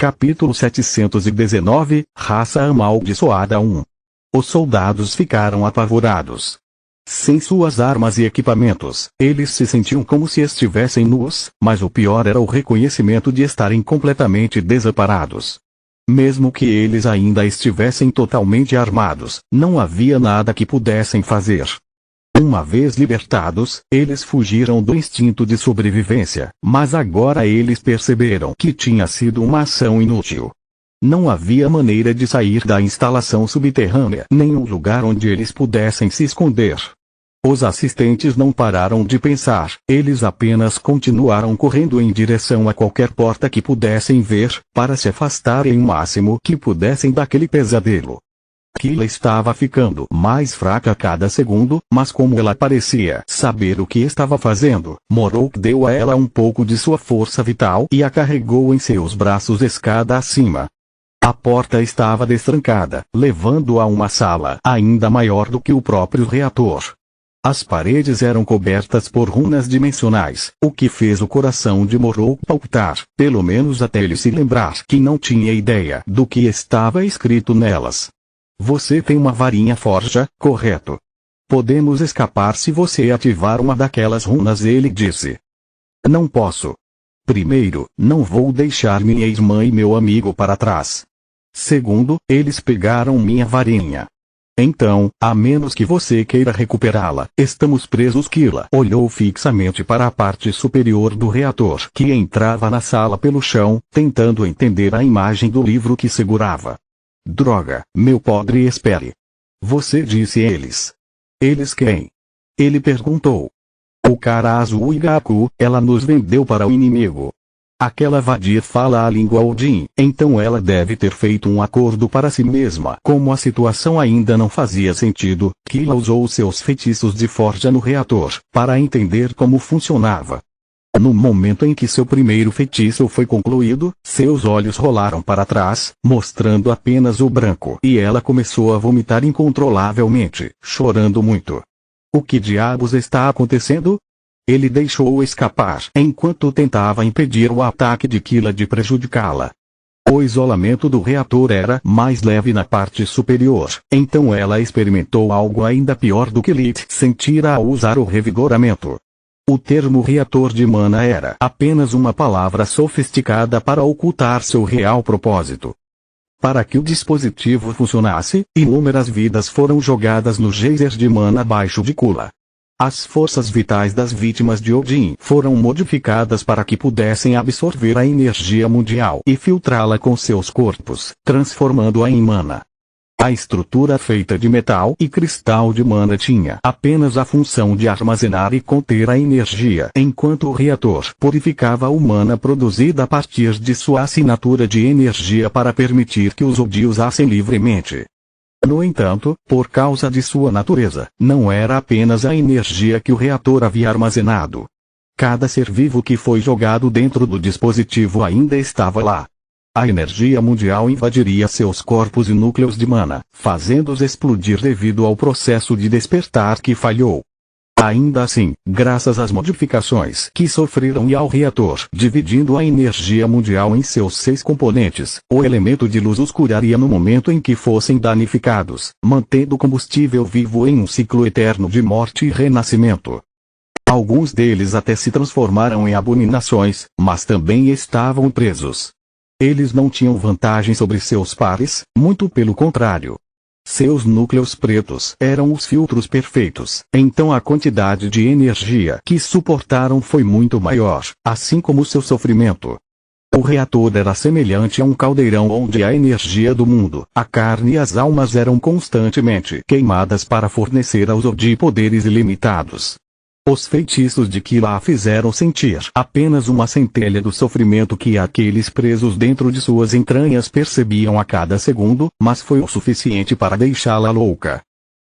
Capítulo 719, Raça Amaldiçoada 1. Os soldados ficaram apavorados. Sem suas armas e equipamentos, eles se sentiam como se estivessem nus, mas o pior era o reconhecimento de estarem completamente desamparados. Mesmo que eles ainda estivessem totalmente armados, não havia nada que pudessem fazer. Uma vez libertados, eles fugiram do instinto de sobrevivência, mas agora eles perceberam que tinha sido uma ação inútil. Não havia maneira de sair da instalação subterrânea, nem um lugar onde eles pudessem se esconder. Os assistentes não pararam de pensar, eles apenas continuaram correndo em direção a qualquer porta que pudessem ver, para se afastarem o máximo que pudessem daquele pesadelo. Kila estava ficando mais fraca a cada segundo, mas como ela parecia saber o que estava fazendo, Morok deu a ela um pouco de sua força vital e a carregou em seus braços escada acima. A porta estava destrancada, levando a uma sala ainda maior do que o próprio reator. As paredes eram cobertas por runas dimensionais, o que fez o coração de Morok palpitar, pelo menos até ele se lembrar que não tinha ideia do que estava escrito nelas. Você tem uma varinha forja, correto? Podemos escapar se você ativar uma daquelas runas, ele disse. Não posso. Primeiro, não vou deixar minha irmã e meu amigo para trás. Segundo, eles pegaram minha varinha. Então, a menos que você queira recuperá-la, estamos presos. Kila olhou fixamente para a parte superior do reator que entrava na sala pelo chão, tentando entender a imagem do livro que segurava. Droga, meu podre, espere. Você disse eles. Eles quem? Ele perguntou. O cara azul Igaku, ela nos vendeu para o inimigo. Aquela vadia fala a língua Odin, então ela deve ter feito um acordo para si mesma. Como a situação ainda não fazia sentido, Kila usou seus feitiços de forja no reator, para entender como funcionava. No momento em que seu primeiro feitiço foi concluído, seus olhos rolaram para trás, mostrando apenas o branco, e ela começou a vomitar incontrolavelmente, chorando muito. O que diabos está acontecendo? Ele deixou-o escapar enquanto tentava impedir o ataque de Kila de prejudicá-la. O isolamento do reator era mais leve na parte superior, então ela experimentou algo ainda pior do que Lit sentira ao usar o revigoramento. O termo reator de mana era apenas uma palavra sofisticada para ocultar seu real propósito. Para que o dispositivo funcionasse, inúmeras vidas foram jogadas no geyser de mana abaixo de Kula. As forças vitais das vítimas de Odin foram modificadas para que pudessem absorver a energia mundial e filtrá-la com seus corpos, transformando-a em mana. A estrutura feita de metal e cristal de mana tinha apenas a função de armazenar e conter a energia, enquanto o reator purificava a mana produzida a partir de sua assinatura de energia para permitir que os Odi usassem livremente. No entanto, por causa de sua natureza, não era apenas a energia que o reator havia armazenado. Cada ser vivo que foi jogado dentro do dispositivo ainda estava lá. A energia mundial invadiria seus corpos e núcleos de mana, fazendo-os explodir devido ao processo de despertar que falhou. Ainda assim, graças às modificações que sofreram e ao reator dividindo a energia mundial em seus 6 componentes, o elemento de luz os curaria no momento em que fossem danificados, mantendo o combustível vivo em um ciclo eterno de morte e renascimento. Alguns deles até se transformaram em abominações, mas também estavam presos. Eles não tinham vantagem sobre seus pares, muito pelo contrário. Seus núcleos pretos eram os filtros perfeitos, então a quantidade de energia que suportaram foi muito maior, assim como seu sofrimento. O reator era semelhante a um caldeirão onde a energia do mundo, a carne e as almas eram constantemente queimadas para fornecer aos Odi poderes ilimitados. Os feitiços de Kila a fizeram sentir apenas uma centelha do sofrimento que aqueles presos dentro de suas entranhas percebiam a cada segundo, mas foi o suficiente para deixá-la louca.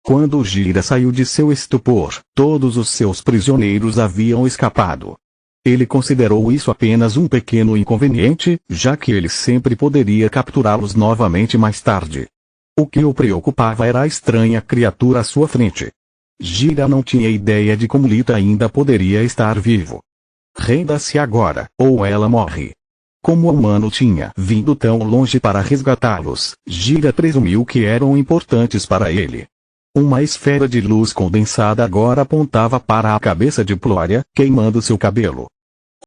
Quando Gira saiu de seu estupor, todos os seus prisioneiros haviam escapado. Ele considerou isso apenas um pequeno inconveniente, já que ele sempre poderia capturá-los novamente mais tarde. O que o preocupava era a estranha criatura à sua frente. Gira não tinha ideia de como Lita ainda poderia estar vivo. Renda-se agora, ou ela morre. Como o humano tinha vindo tão longe para resgatá-los, Gira presumiu que eram importantes para ele. Uma esfera de luz condensada agora apontava para a cabeça de Plória, queimando seu cabelo.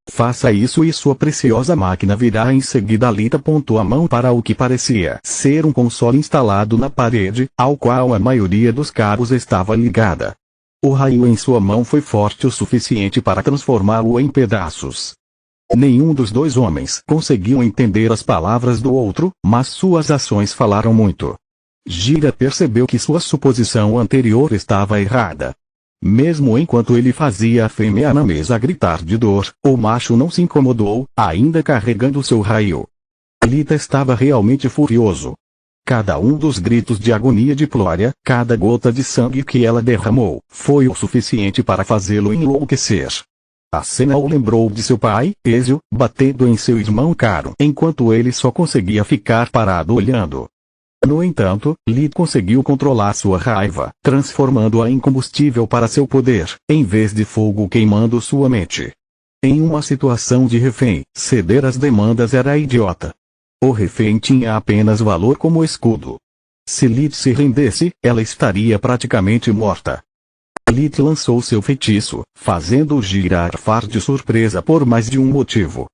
Faça isso e sua preciosa máquina virá em seguida. Lita apontou a mão para o que parecia ser um console instalado na parede, ao qual a maioria dos cabos estava ligada. O raio em sua mão foi forte o suficiente para transformá-lo em pedaços. Nenhum dos dois homens conseguiu entender as palavras do outro, mas suas ações falaram muito. Gira percebeu que sua suposição anterior estava errada. Mesmo enquanto ele fazia a fêmea na mesa gritar de dor, o macho não se incomodou, ainda carregando seu raio. Lita estava realmente furioso. Cada um dos gritos de agonia de Plória, cada gota de sangue que ela derramou, foi o suficiente para fazê-lo enlouquecer. A cena o lembrou de seu pai, Ézio, batendo em seu irmão caro, enquanto ele só conseguia ficar parado olhando. No entanto, Lee conseguiu controlar sua raiva, transformando-a em combustível para seu poder, em vez de fogo queimando sua mente. Em uma situação de refém, ceder às demandas era idiota. O refém tinha apenas valor como escudo. Se Lee se rendesse, ela estaria praticamente morta. Lee lançou seu feitiço, fazendo-o girar de surpresa por mais de um motivo.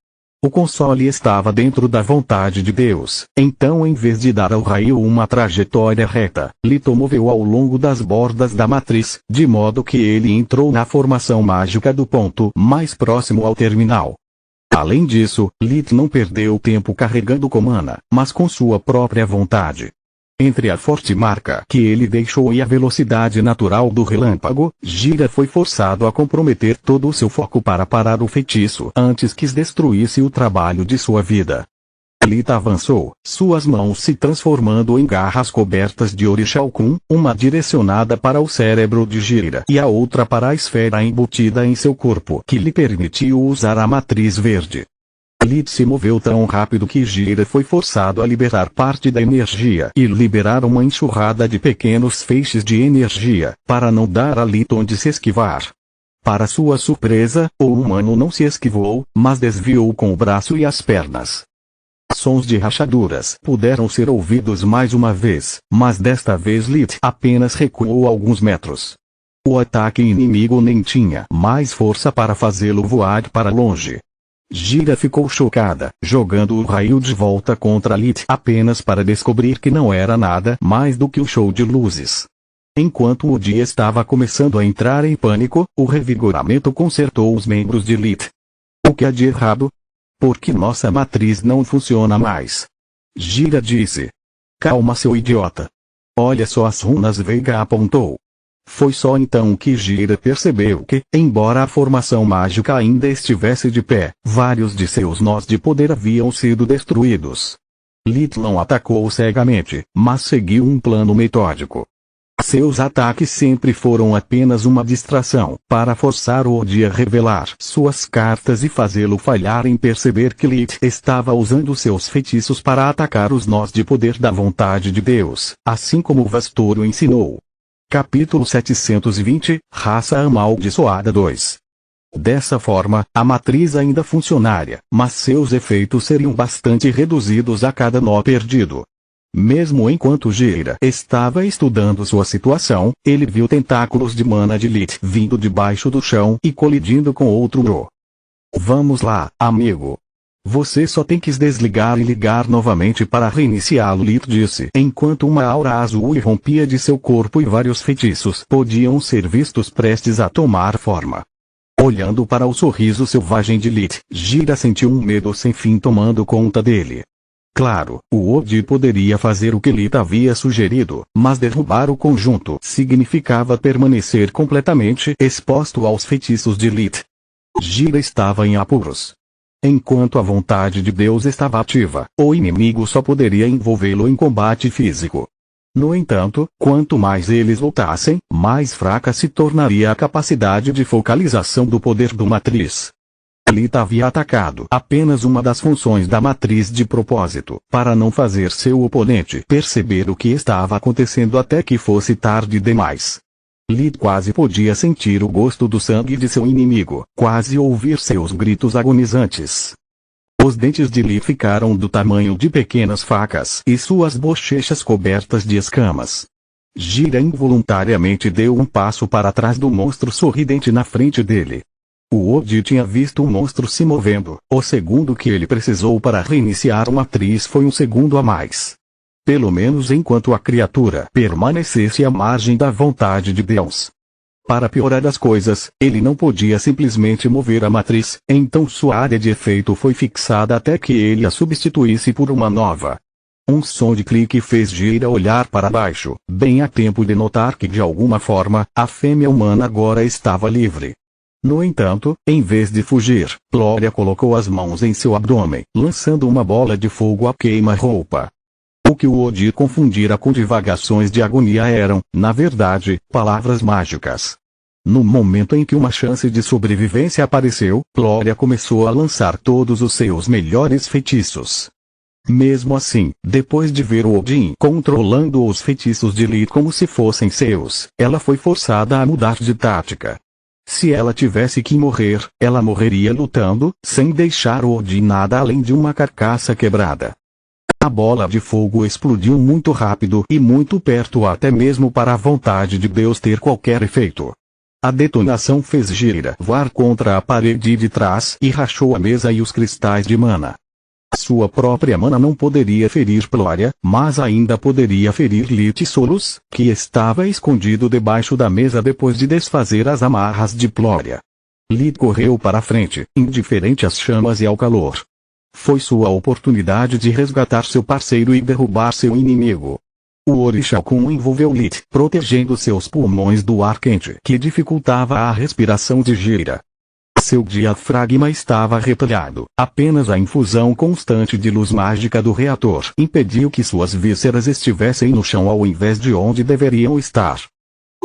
O console estava dentro da vontade de Deus, então em vez de dar ao raio uma trajetória reta, Lee moveu ao longo das bordas da matriz, de modo que ele entrou na formação mágica do ponto mais próximo ao terminal. Além disso, Lee não perdeu tempo carregando com mana, mas com sua própria vontade. Entre a forte marca que ele deixou e a velocidade natural do relâmpago, Gira foi forçado a comprometer todo o seu foco para parar o feitiço antes que destruísse o trabalho de sua vida. Lita avançou, suas mãos se transformando em garras cobertas de orixalcum, uma direcionada para o cérebro de Gira e a outra para a esfera embutida em seu corpo que lhe permitiu usar a matriz verde. Lee se moveu tão rápido que Gira foi forçado a liberar parte da energia e liberar uma enxurrada de pequenos feixes de energia, para não dar a Lee onde se esquivar. Para sua surpresa, o humano não se esquivou, mas desviou com o braço e as pernas. Sons de rachaduras puderam ser ouvidos mais uma vez, mas desta vez Lee apenas recuou alguns metros. O ataque inimigo nem tinha mais força para fazê-lo voar para longe. Gira ficou chocada, jogando o raio de volta contra Lee apenas para descobrir que não era nada mais do que um show de luzes. Enquanto o dia estava começando a entrar em pânico, o revigoramento consertou os membros de Lee. O que há de errado? Por que nossa matriz não funciona mais? Gira disse. Calma, seu idiota. Olha só as runas, Veiga apontou. Foi só então que Gira percebeu que, embora a formação mágica ainda estivesse de pé, vários de seus nós de poder haviam sido destruídos. Lee não atacou cegamente, mas seguiu um plano metódico. Seus ataques sempre foram apenas uma distração, para forçar o Odi a revelar suas cartas e fazê-lo falhar em perceber que Lee estava usando seus feitiços para atacar os nós de poder da vontade de Deus, assim como Vastoro ensinou. Capítulo 720, Raça Amaldiçoada 2. Dessa forma, a matriz ainda funcionaria, mas seus efeitos seriam bastante reduzidos a cada nó perdido. Mesmo enquanto Gira estava estudando sua situação, ele viu tentáculos de mana de Lee vindo debaixo do chão e colidindo com outro nó. Vamos lá, amigo. Você só tem que desligar e ligar novamente para reiniciá-lo, Lee disse, enquanto uma aura azul irrompia de seu corpo e vários feitiços podiam ser vistos prestes a tomar forma. Olhando para o sorriso selvagem de Lee, Gira sentiu um medo sem fim tomando conta dele. Claro, o Odi poderia fazer o que Lee havia sugerido, mas derrubar o conjunto significava permanecer completamente exposto aos feitiços de Lee. Gira estava em apuros. Enquanto a vontade de Deus estava ativa, o inimigo só poderia envolvê-lo em combate físico. No entanto, quanto mais eles lutassem, mais fraca se tornaria a capacidade de focalização do poder do Matriz. Lee havia atacado apenas uma das funções da Matriz de propósito, para não fazer seu oponente perceber o que estava acontecendo até que fosse tarde demais. Lee quase podia sentir o gosto do sangue de seu inimigo, quase ouvir seus gritos agonizantes. Os dentes de Lee ficaram do tamanho de pequenas facas e suas bochechas cobertas de escamas. Gira involuntariamente deu um passo para trás do monstro sorridente na frente dele. O Odi tinha visto o monstro se movendo. O segundo que ele precisou para reiniciar a matriz foi um segundo a mais. Pelo menos enquanto a criatura permanecesse à margem da vontade de Deus. Para piorar as coisas, ele não podia simplesmente mover a matriz, então sua área de efeito foi fixada até que ele a substituísse por uma nova. Um som de clique fez Gira olhar para baixo, bem a tempo de notar que de alguma forma, a fêmea humana agora estava livre. No entanto, em vez de fugir, Gloria colocou as mãos em seu abdômen, lançando uma bola de fogo a queima-roupa. O que o Odi confundira com divagações de agonia eram, na verdade, palavras mágicas. No momento em que uma chance de sobrevivência apareceu, Gloria começou a lançar todos os seus melhores feitiços. Mesmo assim, depois de ver o Odin controlando os feitiços de Lee como se fossem seus, ela foi forçada a mudar de tática. Se ela tivesse que morrer, ela morreria lutando, sem deixar o Odin nada além de uma carcaça quebrada. A bola de fogo explodiu muito rápido e muito perto até mesmo para a vontade de Deus ter qualquer efeito. A detonação fez Gira voar contra a parede de trás e rachou a mesa e os cristais de mana. Sua própria mana não poderia ferir Gloria, mas ainda poderia ferir Litsolus, que estava escondido debaixo da mesa depois de desfazer as amarras de Gloria. Lit correu para a frente, indiferente às chamas e ao calor. Foi sua oportunidade de resgatar seu parceiro e derrubar seu inimigo. O Orixalcum envolveu Lit, protegendo seus pulmões do ar quente que dificultava a respiração de Gira. Seu diafragma estava retalhado, apenas a infusão constante de luz mágica do reator impediu que suas vísceras estivessem no chão ao invés de onde deveriam estar.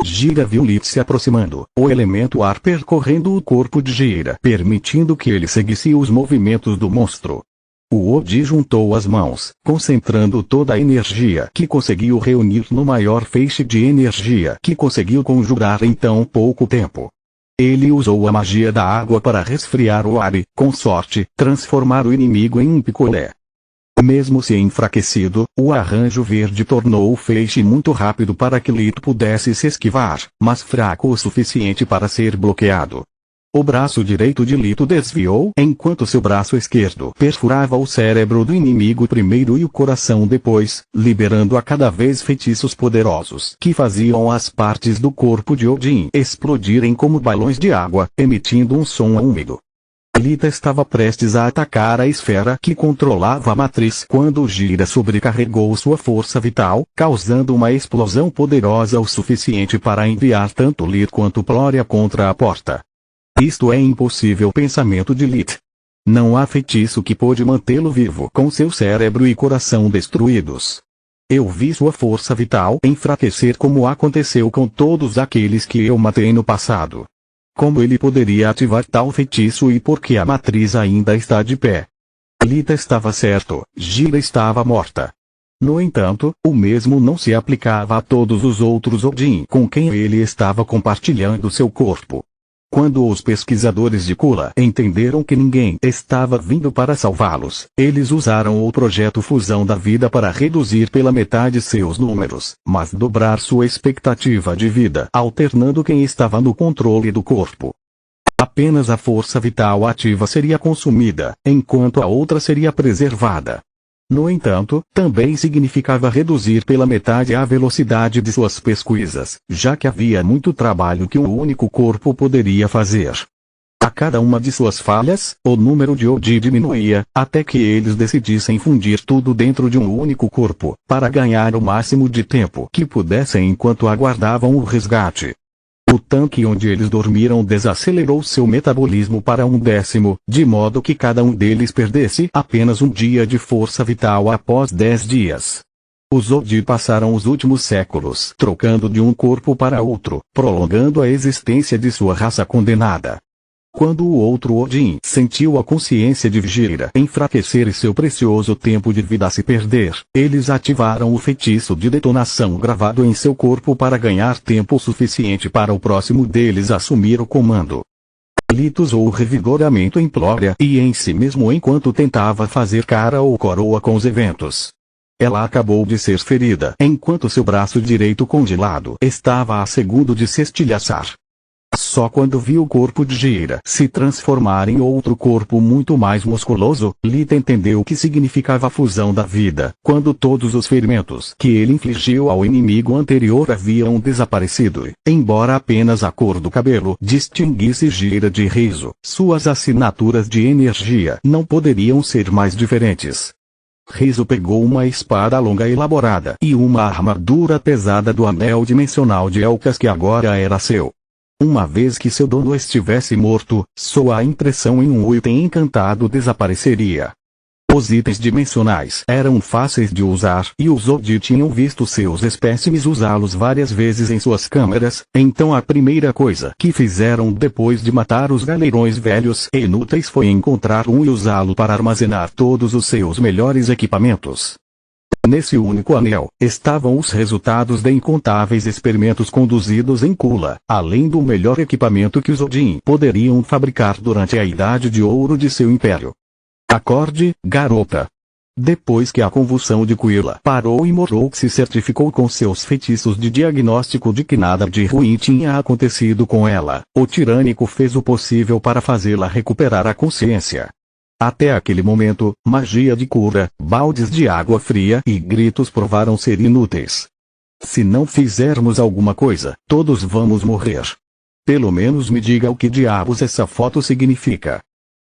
Gira viu Lit se aproximando, o elemento ar percorrendo o corpo de Gira, permitindo que ele seguisse os movimentos do monstro. O Odi juntou as mãos, concentrando toda a energia que conseguiu reunir no maior feixe de energia que conseguiu conjurar em tão pouco tempo. Ele usou a magia da água para resfriar o ar e, com sorte, transformar o inimigo em um picolé. Mesmo se enfraquecido, o arranjo verde tornou o feixe muito rápido para que Lit pudesse se esquivar, mas fraco o suficiente para ser bloqueado. O braço direito de Lit desviou enquanto seu braço esquerdo perfurava o cérebro do inimigo primeiro e o coração depois, liberando a cada vez feitiços poderosos que faziam as partes do corpo de Odin explodirem como balões de água, emitindo um som úmido. Lita estava prestes a atacar a esfera que controlava a matriz quando Gira sobrecarregou sua força vital, causando uma explosão poderosa o suficiente para enviar tanto Lit quanto Gloria contra a porta. Isto é impossível, pensamento de Lit. Não há feitiço que pôde mantê-lo vivo com seu cérebro e coração destruídos. Eu vi sua força vital enfraquecer como aconteceu com todos aqueles que eu matei no passado. Como ele poderia ativar tal feitiço e por que a matriz ainda está de pé? Lita estava certo, Gira estava morta. No entanto, o mesmo não se aplicava a todos os outros Odin com quem ele estava compartilhando seu corpo. Quando os pesquisadores de Kula entenderam que ninguém estava vindo para salvá-los, eles usaram o projeto Fusão da Vida para reduzir pela metade seus números, mas dobrar sua expectativa de vida, alternando quem estava no controle do corpo. Apenas a força vital ativa seria consumida, enquanto a outra seria preservada. No entanto, também significava reduzir pela metade a velocidade de suas pesquisas, já que havia muito trabalho que um único corpo poderia fazer. A cada uma de suas falhas, o número de Odi diminuía, até que eles decidissem fundir tudo dentro de um único corpo, para ganhar o máximo de tempo que pudessem enquanto aguardavam o resgate. O tanque onde eles dormiram desacelerou seu metabolismo para 1/10, de modo que cada um deles perdesse apenas um dia de força vital após 10 dias. Os Odi passaram os últimos séculos trocando de um corpo para outro, prolongando a existência de sua raça condenada. Quando o outro Odin sentiu a consciência de Gira enfraquecer e seu precioso tempo de vida se perder, eles ativaram o feitiço de detonação gravado em seu corpo para ganhar tempo suficiente para o próximo deles assumir o comando. Litos ou revigoramento implória e em si mesmo enquanto tentava fazer cara ou coroa com os eventos. Ela acabou de ser ferida enquanto seu braço direito congelado estava a segundo de se estilhaçar. Só quando viu o corpo de Gira se transformar em outro corpo muito mais musculoso, Lita entendeu o que significava a fusão da vida, quando todos os ferimentos que ele infligiu ao inimigo anterior haviam desaparecido, embora apenas a cor do cabelo distinguisse Gira de Riso, suas assinaturas de energia não poderiam ser mais diferentes. Riso pegou uma espada longa elaborada e uma armadura pesada do anel dimensional de Elcas que agora era seu. Uma vez que seu dono estivesse morto, sua impressão em um item encantado desapareceria. Os itens dimensionais eram fáceis de usar e os Odi tinham visto seus espécimes usá-los várias vezes em suas câmeras, então a primeira coisa que fizeram depois de matar os galerões velhos e inúteis foi encontrar um e usá-lo para armazenar todos os seus melhores equipamentos. Nesse único anel, estavam os resultados de incontáveis experimentos conduzidos em Kula, além do melhor equipamento que os Odin poderiam fabricar durante a Idade de Ouro de seu império. Acorde, garota. Depois que a convulsão de Quilla parou e Morlock se certificou com seus feitiços de diagnóstico de que nada de ruim tinha acontecido com ela, o tirânico fez o possível para fazê-la recuperar a consciência. Até aquele momento, magia de cura, baldes de água fria e gritos provaram ser inúteis. Se não fizermos alguma coisa, todos vamos morrer. Pelo menos me diga o que diabos essa foto significa.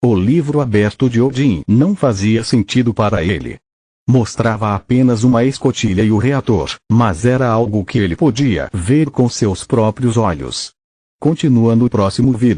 O livro aberto de Odin não fazia sentido para ele. Mostrava apenas uma escotilha e o reator, mas era algo que ele podia ver com seus próprios olhos. Continua no próximo vídeo.